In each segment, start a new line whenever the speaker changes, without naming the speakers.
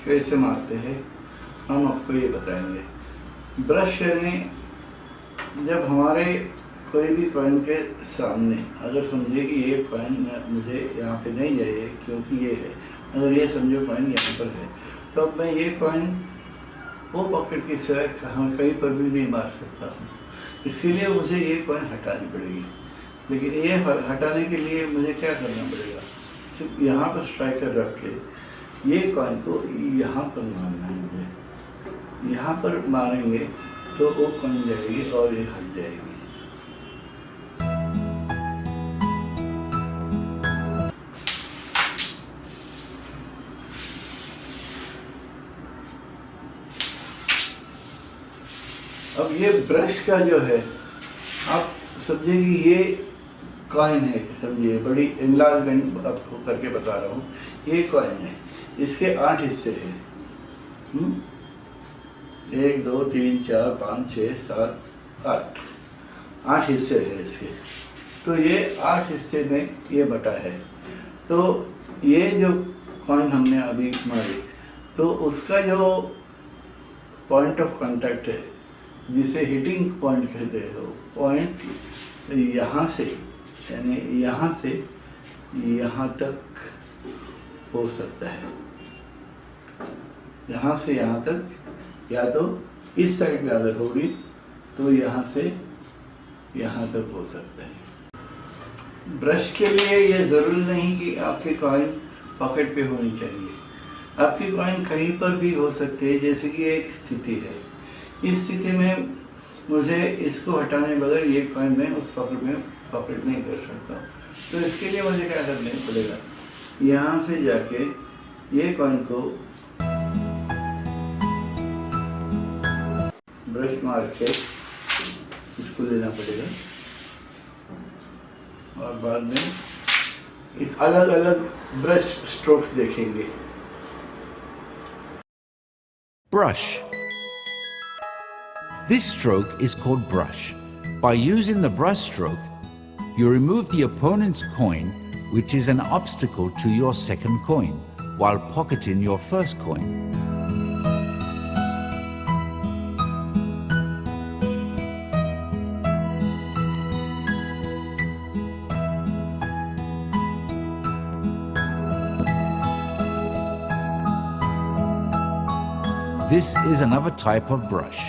कैसे मारते हैं हम आपको ये बताएंगे। ब्रश यानी जब हमारे कोई भी कॉइन के सामने अगर समझे कि ये कॉइन मुझे यहाँ पे नहीं चाहिए क्योंकि ये है, अगर ये समझो कॉइन यहाँ पर है, तो अब मैं ये कॉइन वो पॉकेट की सिवाय कहीं पर भी नहीं मार सकता हूँ। इसके लिए मुझे ये कॉइन हटानी पड़ेगी। लेकिन ये हटाने के लिए मुझे क्या करना पड़ेगा, सिर्फ यहाँ पर स्ट्राइकर रख के ये कॉइन को यहाँ पर मारना है मुझे। यहाँ पर मारेंगे तो वो कॉइन जाएगी और ये हट जाएगी। अब ये ब्रश का जो है, आप समझिए कि ये कॉइन है, समझिए बड़ी इनलार्जमेंट आपको करके बता रहा हूँ। ये कॉइन है, इसके 8 हिस्से हैं। 1 2 3 4 5 6 7 8 हिस्से हैं इसके। तो ये 8 हिस्से में ये बटा है। तो ये जो कॉइन हमने अभी मारी, तो उसका जो पॉइंट ऑफ कांटेक्ट है, जिसे हिटिंग पॉइंट कहते हो, पॉइंट यहाँ से यानी यहाँ से यहाँ तक हो सकता है। यहाँ से यहाँ तक, या तो इस साइड में अगर होगी तो यहाँ से यहाँ तक हो सकता है। ब्रश के लिए ये ज़रूरी नहीं कि आपकी कॉइन पॉकेट पे होनी चाहिए, आपकी कॉइन कहीं पर भी हो सकती है। जैसे कि एक स्थिति है, इस स्थिति में मुझे इसको हटाने बगैर ये कॉइन मैं उस पॉकेट नहीं कर सकता। तो इसके लिए मुझे क्या करना पड़ेगा, यहाँ से जाके ये कॉइन को ब्रश मार के इसको लेना पड़ेगा और बाद में इस अलग अलग ब्रश स्ट्रोक्स देखेंगे।
Brush. This stroke is called brush. By using the brush stroke, you remove the opponent's coin, which is an obstacle to your second coin, while pocketing your first coin. This is another type of brush.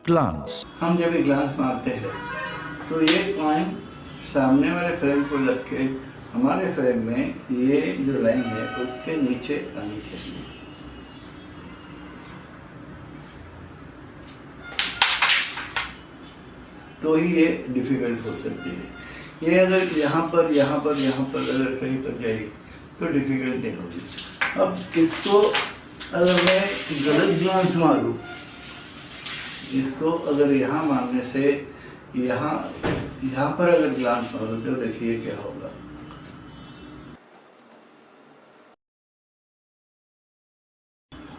glance.
हम जब भी glance मारते हैं तो ये coin सामने वाले frame को लग के हमारे फ्रेम में ये जो लाइन है उसके नीचे आनी चाहिए। तो ही ये डिफिकल्ट हो सकती है। ये अगर यहाँ पर अगर कहीं पर जाएगी तो डिफिकल्ट नहीं होगी। अब इसको अगर मैं गलत ग्लांस मारूं, इसको अगर यहाँ मारने से यहाँ पर अगर ग्लांस मारूं तो देखिए क्या होगा।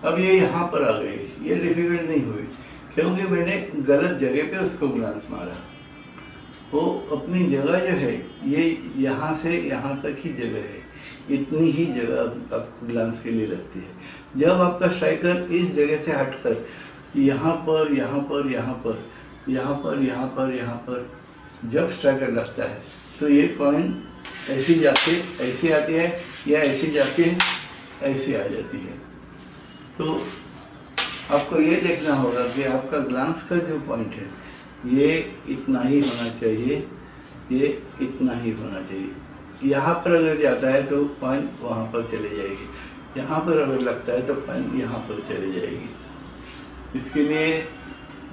अब ये यहाँ पर आ गई, ये डिफिकल्ट नहीं हुई क्योंकि मैंने गलत जगह पे उसको ग्लांस मारा। वो अपनी जगह जो है ये यहाँ से यहाँ तक ही जगह है, इतनी ही जगह आपको ग्लांस के लिए लगती है। जब आपका स्ट्राइकर इस जगह से हटकर यहाँ पर जब स्ट्राइकर लगता है तो ये कॉइन ऐसी जाके ऐसी आती है या ऐसी जाके ऐसी आ जाती है। तो आपको ये देखना होगा कि आपका ग्लांस का जो पॉइंट है ये इतना ही होना चाहिए, ये इतना ही होना चाहिए। यहाँ पर अगर जाता है तो कॉइन वहाँ पर चले जाएगी, यहाँ पर अगर लगता है तो कॉइन यहाँ पर चले जाएगी। इसके लिए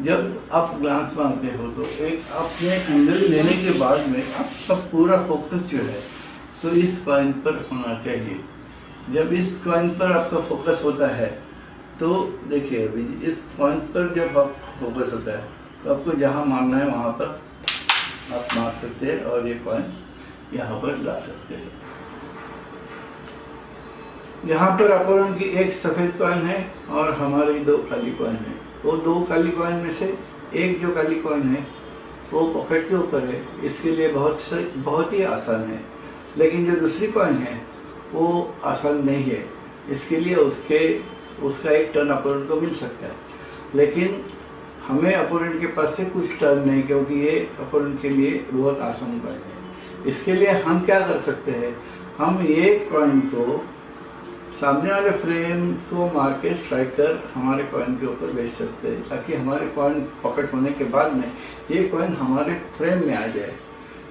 जब आप ग्लांस मारते हो तो एक आपने एंगल लेने के बाद में आपका पूरा फोकस जो है तो इस कॉइन पर होना चाहिए। जब इस कॉइन पर आपका फोकस होता है तो देखिए अभी इस कॉइन पर जब आपका फोकस होता है तो आपको जहाँ मारना है वहाँ पर आप मार सकते हैं और ये कॉइन यहाँ पर ला सकते हैं। यहाँ पर अपोनेंट की एक सफ़ेद कॉइन है और हमारी दो काली कॉइन है। वो दो काली कॉइन में से एक जो काली कॉइन है वो पॉकेट के ऊपर है, इसके लिए बहुत ही आसान है। लेकिन जो दूसरी कॉइन है वो आसान नहीं है, इसके लिए उसका एक टर्न अपोनेंट को मिल सकता है। लेकिन हमें अपोनेंट के पास से कुछ टर्न नहीं, क्योंकि ये अपोनेंट के लिए बहुत आसान कॉइन है। इसके लिए हम क्या कर सकते हैं, हम ये कॉइन को सामने वाले फ्रेम को मार के स्ट्राइकर हमारे कॉइन के ऊपर भेज सकते हैं, ताकि हमारे कॉइन पॉकेट होने के बाद में ये कॉइन हमारे फ्रेम में आ जाए।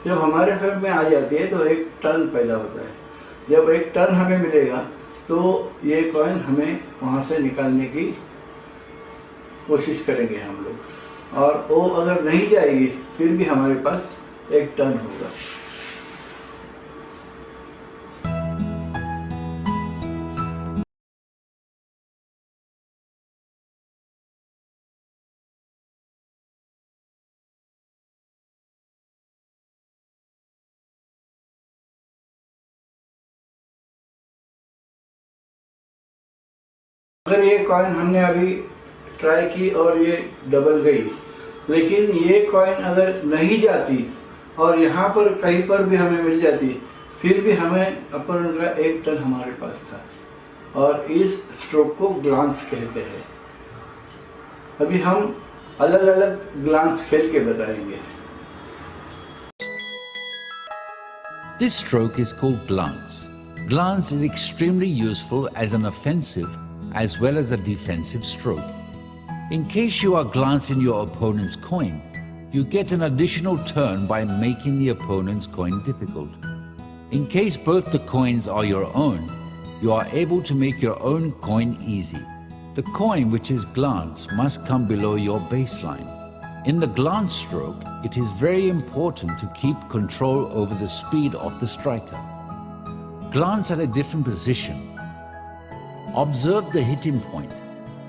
जब हमारे फ्रेम में आ जाती है तो एक टर्न पैदा होता है। जब एक टर्न हमें मिलेगा तो ये कॉइन हमें वहाँ से निकालने की कोशिश करेंगे हम लोग, और वो अगर नहीं जाएगी फिर भी हमारे पास एक टर्न होगा। अगर ये कॉइन हमने अभी ट्राई की और ये डबल गई, लेकिन ये कॉइन अगर नहीं जाती और यहाँ पर कहीं पर भी हमें मिल जाती, फिर भी हमें अपोनेंट का एक टर्न हमारे पास था, और इस स्ट्रोक को ग्लांस कहते हैं। अभी हम अलग अलग ग्लांस खेल के बताएंगे।
This stroke is called glance. Glance is extremely useful as an offensive as well as a defensive stroke. In case you are glancing your opponent's coin, you get an additional turn by making the opponent's coin difficult. In case both the coins are your own, you are able to make your own coin easy. The coin which is glance must come below your baseline. In the glance stroke, it is very important to keep control over the speed of the striker. Glance at a different position. Observe the hitting point.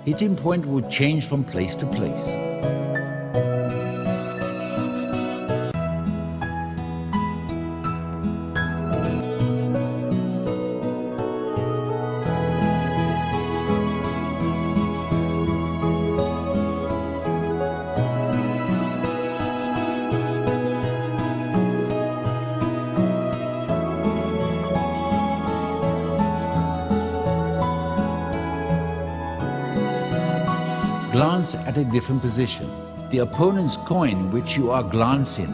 Hitting point will change from place to place. Glance at a different position. The opponent's coin which you are glancing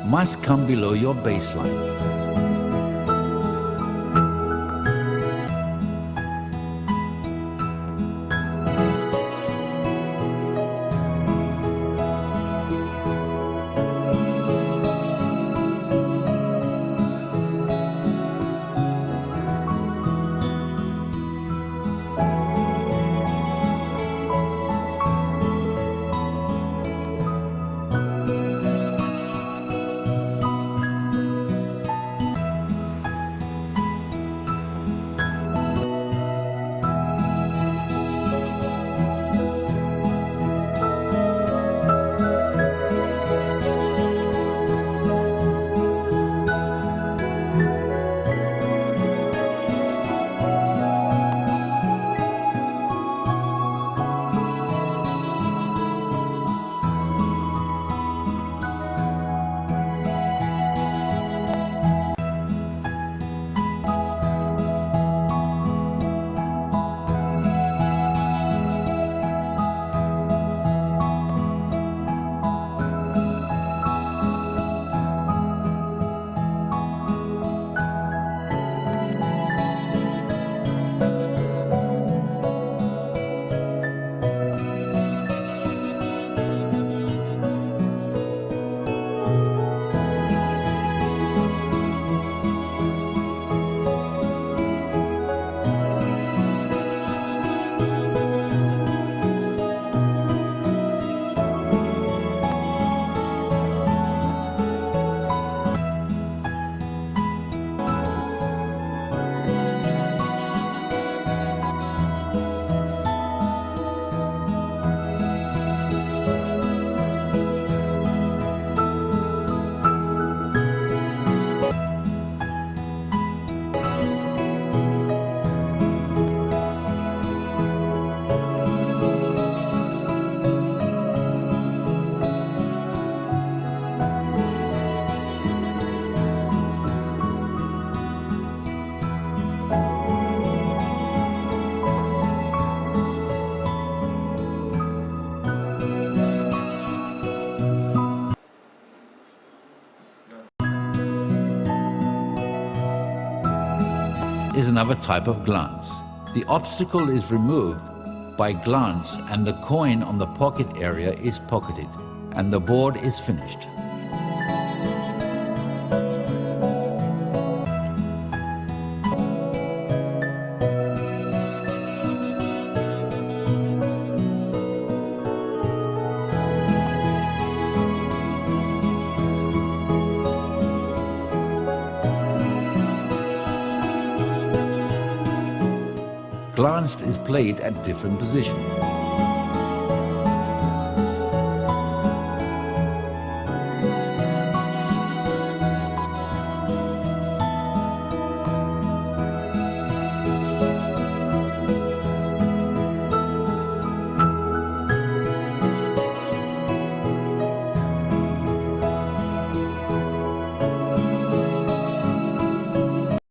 must come below your baseline. is another type of glance. The obstacle is removed by glance and the coin on the pocket area is pocketed and the board is finished. Glanced is played at different positions.